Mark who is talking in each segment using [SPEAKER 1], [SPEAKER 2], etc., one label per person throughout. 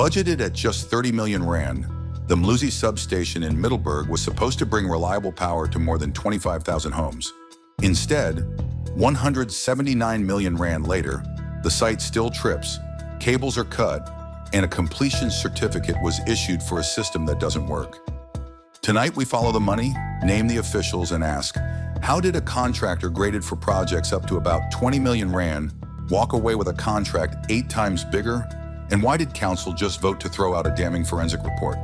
[SPEAKER 1] Budgeted at just 30 million rand, the Mhluzi substation in Middelburg was supposed to bring reliable power to more than 25,000 homes. Instead, 179 million rand later, the site still trips, cables are cut, and a completion certificate was issued for a system that doesn't work. Tonight we follow the money, name the officials, and ask, how did a contractor graded for projects up to about 20 million rand walk away with a contract 8 times bigger? And why did council just vote to throw out a damning forensic report?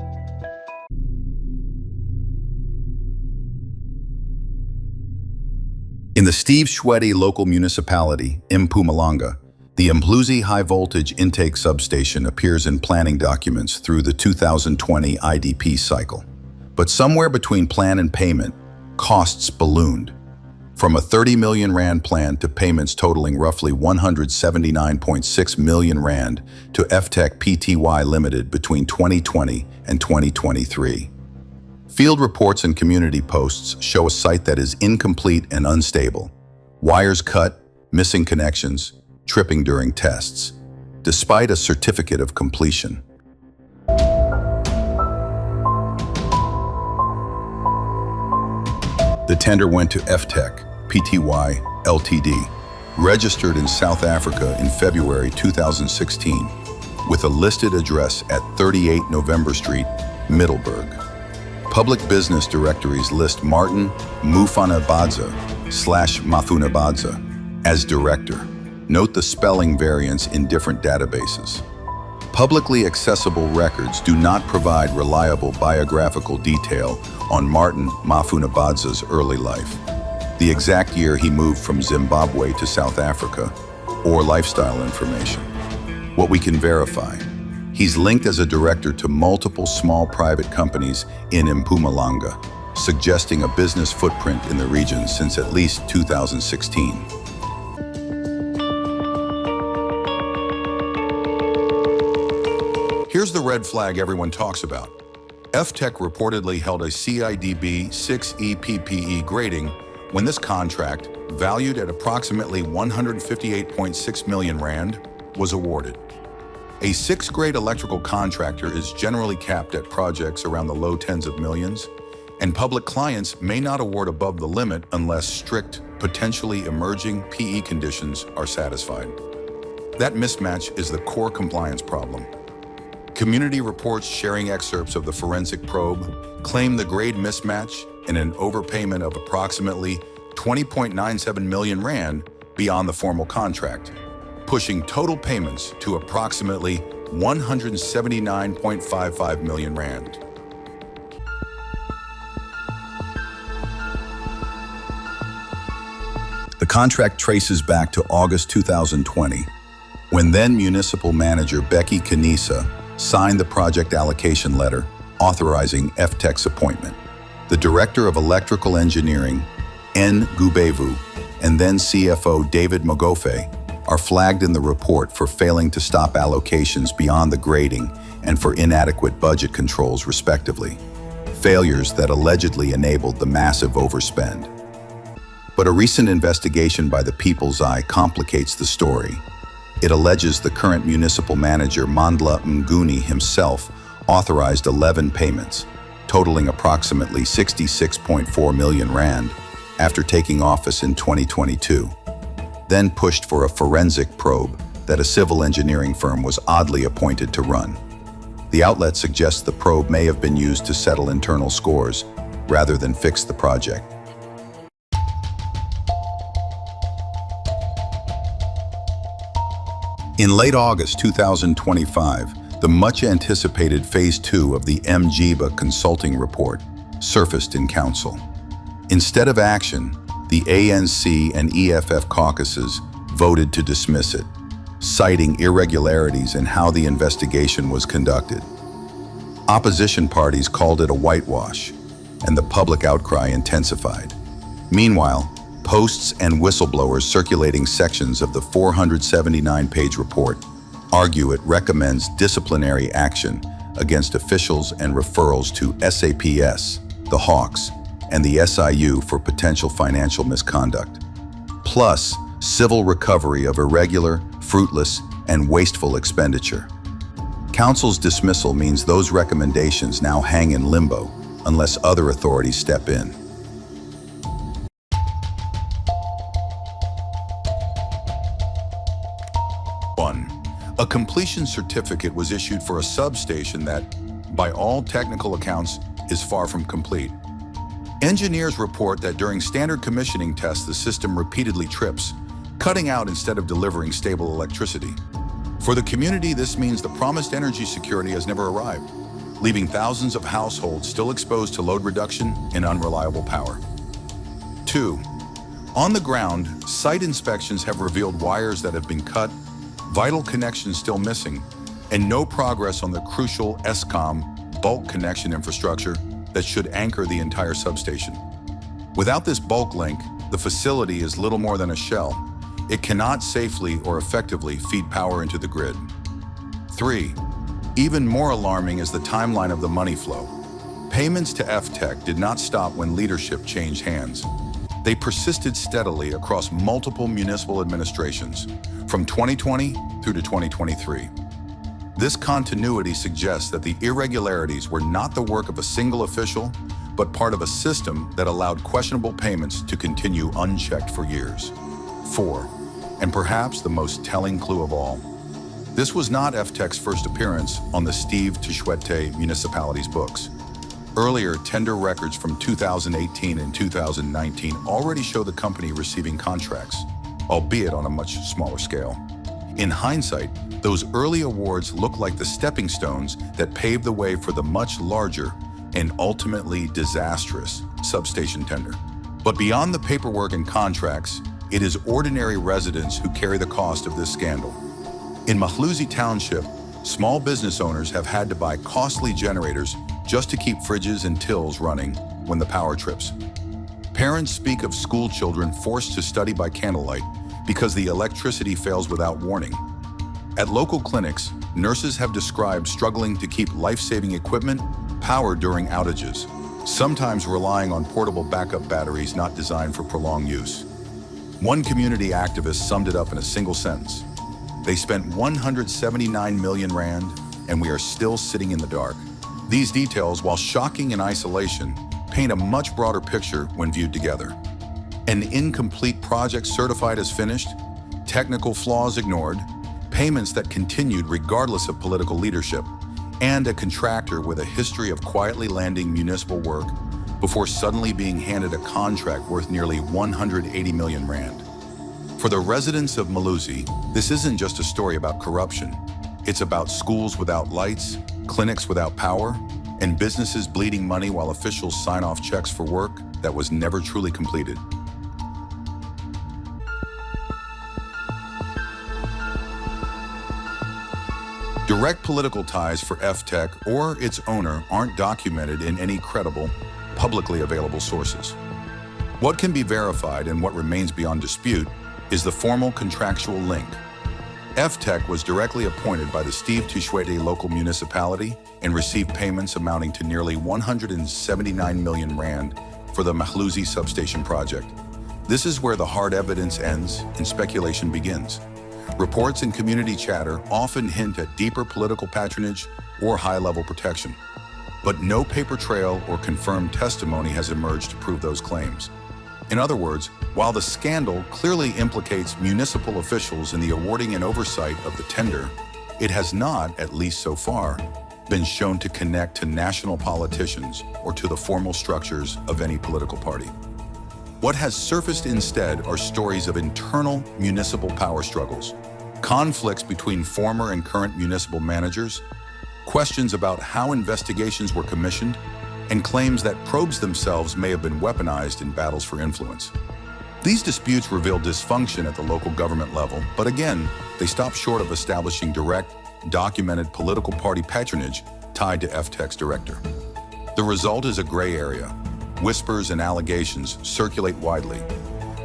[SPEAKER 1] In the Steve Shwedi local municipality, Mpumalanga, the Mhluzi high-voltage intake substation appears in planning documents through the 2020 IDP cycle. But somewhere between plan and payment, costs ballooned. From a 30 million rand plan to payments totaling roughly 179.6 million rand to FTech Pty Limited between 2020 and 2023. Field reports and community posts show a site that is incomplete and unstable. Wires cut, missing connections, tripping during tests, despite a certificate of completion. The tender went to FTech Pty Ltd, registered in South Africa in February 2016, with a listed address at 38 November Street, Middelburg. Public business directories list Martin Mafunebadza /Mafunebadza as director. Note the spelling variants in different databases. Publicly accessible records do not provide reliable biographical detail on Martin Mafunebadza's early life, the exact year he moved from Zimbabwe to South Africa, or lifestyle information. What we can verify: he's linked as a director to multiple small private companies in Mpumalanga, suggesting a business footprint in the region since at least 2016. Here's the red flag everyone talks about. FTech reportedly held a CIDB 6 EPPE grading when this contract, valued at approximately 158.6 million rand, was awarded. A 6th-grade electrical contractor is generally capped at projects around the low tens of millions, and public clients may not award above the limit unless strict, potentially emerging PE conditions are satisfied. That mismatch is the core compliance problem. Community reports sharing excerpts of the forensic probe claim the grade mismatch and an overpayment of approximately 20.97 million rand beyond the formal contract, pushing total payments to approximately 179.55 million rand. The contract traces back to August 2020, when then municipal manager Becky Kanisa signed the project allocation letter authorizing FTech's appointment. The Director of Electrical Engineering, N. Gubevu, and then CFO David Mogofe are flagged in the report for failing to stop allocations beyond the grading and for inadequate budget controls, respectively, failures that allegedly enabled the massive overspend. But a recent investigation by the People's Eye complicates the story. It alleges the current municipal manager Mandla Mnguni himself authorized 11 payments, totaling approximately 66.4 million rand, after taking office in 2022, then pushed for a forensic probe that a civil engineering firm was oddly appointed to run. The outlet suggests the probe may have been used to settle internal scores rather than fix the project. In late August 2025, the much-anticipated Phase 2 of the MGBA consulting report surfaced in council. Instead of action, the ANC and EFF caucuses voted to dismiss it, citing irregularities in how the investigation was conducted. Opposition parties called it a whitewash, and the public outcry intensified. Meanwhile, posts and whistleblowers circulating sections of the 479-page report argue it recommends disciplinary action against officials and referrals to SAPS, the Hawks, and the SIU for potential financial misconduct, plus civil recovery of irregular, fruitless, and wasteful expenditure. Council's dismissal means those recommendations now hang in limbo unless other authorities step in. 1. A completion certificate was issued for a substation that, by all technical accounts, is far from complete. Engineers report that during standard commissioning tests, the system repeatedly trips, cutting out instead of delivering stable electricity. For the community, this means the promised energy security has never arrived, leaving thousands of households still exposed to load reduction and unreliable power. 2. On the ground, site inspections have revealed wires that have been cut, vital connections still missing, and no progress on the crucial ESCOM bulk connection infrastructure that should anchor the entire substation. Without this bulk link, the facility is little more than a shell. It cannot safely or effectively feed power into the grid. 3. Even more alarming is the timeline of the money flow. Payments to FTech did not stop when leadership changed hands. They persisted steadily across multiple municipal administrations, from 2020 through to 2023. This continuity suggests that the irregularities were not the work of a single official, but part of a system that allowed questionable payments to continue unchecked for years. 4. And perhaps the most telling clue of all, this was not FTech's first appearance on the Steve Tshwete municipality's books. Earlier tender records from 2018 and 2019 already show the company receiving contracts, albeit on a much smaller scale. In hindsight, those early awards look like the stepping stones that paved the way for the much larger and ultimately disastrous substation tender. But beyond the paperwork and contracts, it is ordinary residents who carry the cost of this scandal. In Mhluzi Township, small business owners have had to buy costly generators just to keep fridges and tills running when the power trips. Parents speak of school children forced to study by candlelight because the electricity fails without warning. At local clinics, nurses have described struggling to keep life-saving equipment powered during outages, sometimes relying on portable backup batteries not designed for prolonged use. One community activist summed it up in a single sentence. They spent 179 million rand, and we are still sitting in the dark. These details, while shocking in isolation, paint a much broader picture when viewed together. An incomplete project certified as finished, technical flaws ignored, payments that continued regardless of political leadership, and a contractor with a history of quietly landing municipal work before suddenly being handed a contract worth nearly 180 million rand. For the residents of Mhluzi, this isn't just a story about corruption. It's about schools without lights, clinics without power, and businesses bleeding money while officials sign off checks for work that was never truly completed. Direct political ties for FTech or its owner aren't documented in any credible, publicly available sources. What can be verified and what remains beyond dispute is the formal contractual link. FTech was directly appointed by the Steve Tshwete local municipality and received payments amounting to nearly 179 million rand for the Mhluzi substation project. This is where the hard evidence ends and speculation begins. Reports and community chatter often hint at deeper political patronage or high-level protection. But no paper trail or confirmed testimony has emerged to prove those claims. In other words, while the scandal clearly implicates municipal officials in the awarding and oversight of the tender, it has not, at least so far, been shown to connect to national politicians or to the formal structures of any political party. What has surfaced instead are stories of internal municipal power struggles, conflicts between former and current municipal managers, questions about how investigations were commissioned, and claims that probes themselves may have been weaponized in battles for influence. These disputes reveal dysfunction at the local government level, but again, they stop short of establishing direct, documented political party patronage tied to FTech's director. The result is a gray area. Whispers and allegations circulate widely,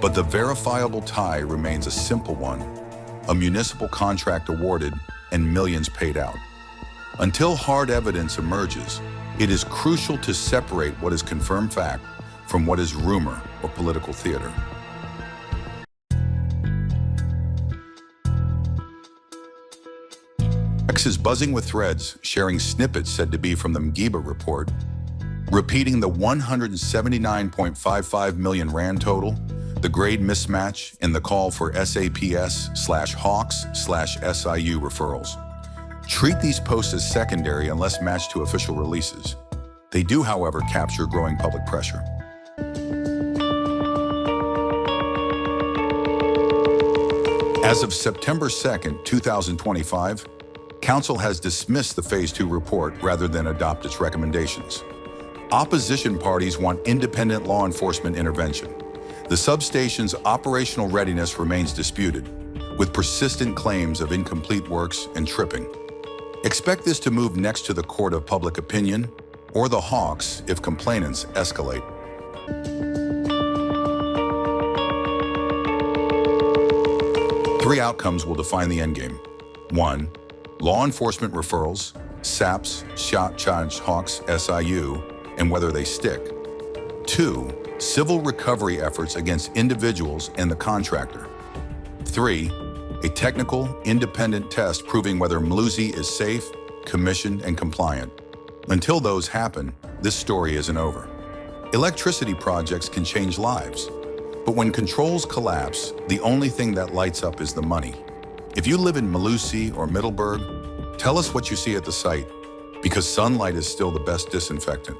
[SPEAKER 1] but the verifiable tie remains a simple one: a municipal contract awarded and millions paid out. Until hard evidence emerges, it is crucial to separate what is confirmed fact from what is rumor or political theater. X is buzzing with threads, sharing snippets said to be from the Mgiba report, repeating the 179.55 million rand total, the grade mismatch, and the call for SAPS/Hawks/SIU referrals. Treat these posts as secondary unless matched to official releases. They do, however, capture growing public pressure. As of September 2nd, 2025, Council has dismissed the Phase 2 report rather than adopt its recommendations. Opposition parties want independent law enforcement intervention. The substation's operational readiness remains disputed, with persistent claims of incomplete works and tripping. Expect this to move next to the court of public opinion or the Hawks if complainants escalate. Three outcomes will define the endgame. 1. Law enforcement referrals, SAPS, Hawks, SIU, and whether they stick. 2. Civil recovery efforts against individuals and the contractor. 3. A technical, independent test proving whether Mhluzi is safe, commissioned, and compliant. Until those happen, this story isn't over. Electricity projects can change lives, but when controls collapse, the only thing that lights up is the money. If you live in Mhluzi or Middelburg, tell us what you see at the site, because sunlight is still the best disinfectant.